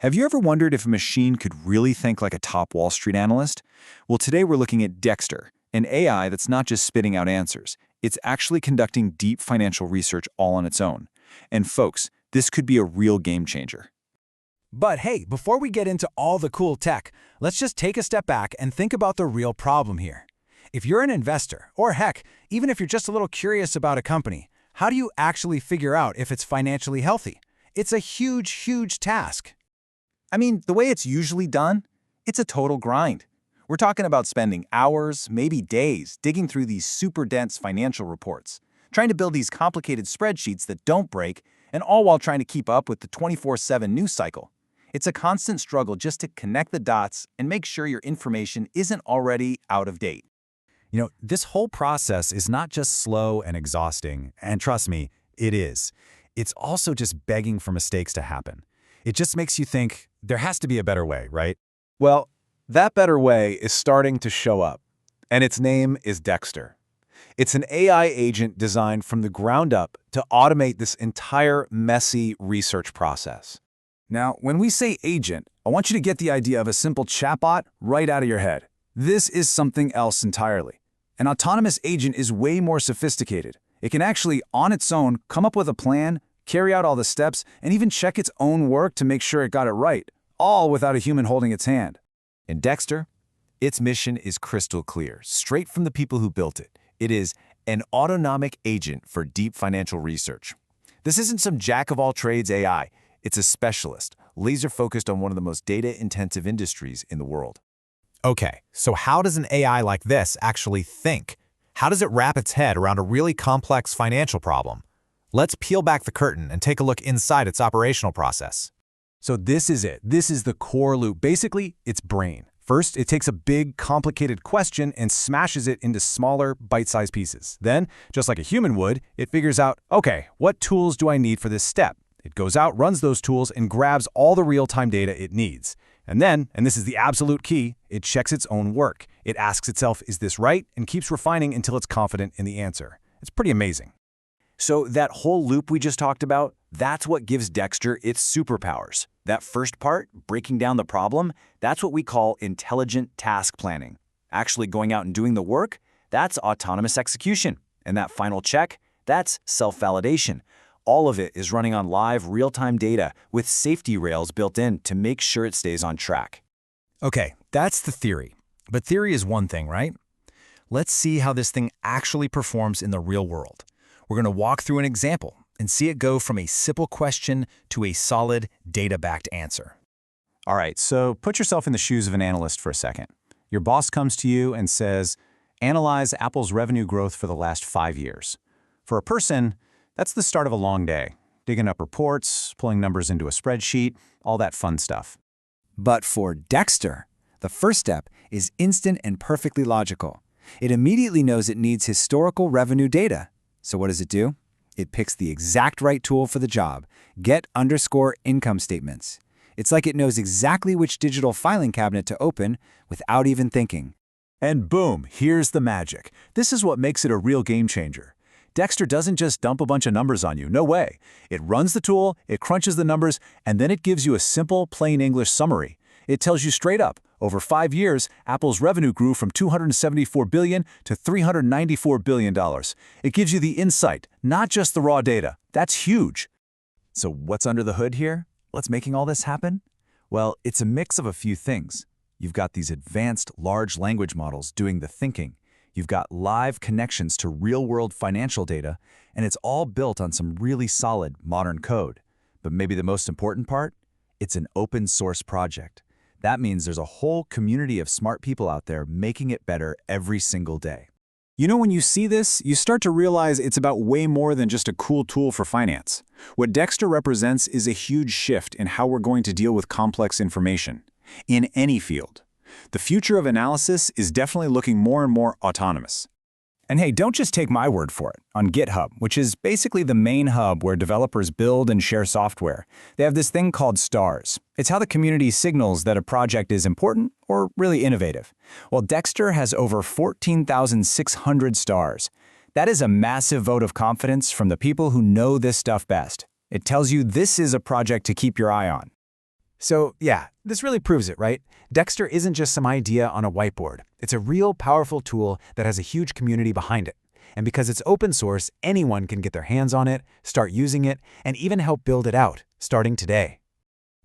Have you ever wondered if a machine could really think like a top Wall Street analyst? Well, today we're looking at Dexter, an AI that's not just spitting out answers. It's actually conducting deep financial research all on its own. And folks, this could be a real game changer. But hey, before we get into all the cool tech, let's just take a step back and think about the real problem here. If you're an investor, or heck, even if you're just a little curious about a company, how do you actually figure out if it's financially healthy? It's a huge task. I mean, the way it's usually done, it's a total grind. We're talking about spending hours, maybe days, digging through these super dense financial reports, trying to build these complicated spreadsheets that don't break, and all while trying to keep up with the 24/7 news cycle. It's a constant struggle just to connect the dots and make sure your information isn't already out of date. This whole process is not just slow and exhausting, and trust me, it is. It's also just begging for mistakes to happen. It just makes you think, there has to be a better way, right? Well, that better way is starting to show up, and its name is Dexter. It's an AI agent designed from the ground up to automate this entire messy research process. Now, when we say agent, I want you to get the idea of a simple chatbot right out of your head. This is something else entirely. An autonomous agent is way more sophisticated. It can actually, on its own, come up with a plan, carry out all the steps, and even check its own work to make sure it got it right, all without a human holding its hand. In Dexter, its mission is crystal clear, straight from the people who built it. It is an autonomic agent for deep financial research. This isn't some jack-of-all-trades AI. It's a specialist, laser-focused on one of the most data-intensive industries in the world. Okay, so how does an AI like this actually think? How does it wrap its head around a really complex financial problem? Let's peel back the curtain and take a look inside its operational process. So this is it. This is the core loop. Basically, its brain. First, it takes a big, complicated question and smashes it into smaller, bite-sized pieces. Then, just like a human would, it figures out, okay, what tools do I need for this step? It goes out, runs those tools, and grabs all the real-time data it needs. And then, and this is the absolute key, it checks its own work. It asks itself, is this right? And keeps refining until it's confident in the answer. It's pretty amazing. So that whole loop we just talked about, that's what gives Dexter its superpowers. That first part, breaking down the problem, that's what we call intelligent task planning. Actually going out and doing the work, that's autonomous execution. And that final check, that's self-validation. All of it is running on live, real-time data with safety rails built in to make sure it stays on track. Okay, that's the theory. But theory is one thing, right? Let's see how this thing actually performs in the real world. We're going to walk through an example and see it go from a simple question to a solid, data-backed answer. All right, so put yourself in the shoes of an analyst for a second. Your boss comes to you and says, analyze Apple's revenue growth for the last 5 years. For a person, that's the start of a long day, digging up reports, pulling numbers into a spreadsheet, all that fun stuff. But for Dexter, the first step is instant and perfectly logical. It immediately knows it needs historical revenue data. So what does it do? It picks the exact right tool for the job, get_income statements. It's like it knows exactly which digital filing cabinet to open without even thinking. And boom, here's the magic. This is what makes it a real game changer. Dexter doesn't just dump a bunch of numbers on you, no way. It runs the tool, it crunches the numbers, and then it gives you a simple, plain English summary. It tells you straight up, over 5 years, Apple's revenue grew from $274 billion to $394 billion. It gives you the insight, not just the raw data. That's huge. So what's under the hood here? What's making all this happen? Well, it's a mix of a few things. You've got these advanced large language models doing the thinking. You've got live connections to real-world financial data, and it's all built on some really solid modern code. But maybe the most important part? It's an open-source project. That means there's a whole community of smart people out there making it better every single day. When you see this, you start to realize it's about way more than just a cool tool for finance. What Dexter represents is a huge shift in how we're going to deal with complex information, in any field. The future of analysis is definitely looking more and more autonomous. And hey, don't just take my word for it. On GitHub, which is basically the main hub where developers build and share software, they have this thing called stars. It's how the community signals that a project is important or really innovative. Well, Dexter has over 14,600 stars. That is a massive vote of confidence from the people who know this stuff best. It tells you this is a project to keep your eye on. So, yeah, this really proves it, right? Dexter isn't just some idea on a whiteboard. It's a real powerful tool that has a huge community behind it. And because it's open source, anyone can get their hands on it, start using it, and even help build it out, starting today.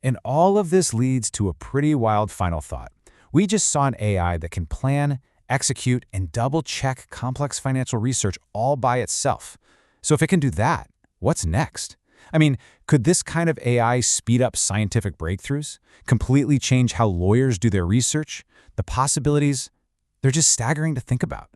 And all of this leads to a pretty wild final thought. We just saw an AI that can plan, execute, and double-check complex financial research all by itself. So if it can do that, what's next? I mean, could this kind of AI speed up scientific breakthroughs? Completely change how lawyers do their research? The possibilities, they're just staggering to think about.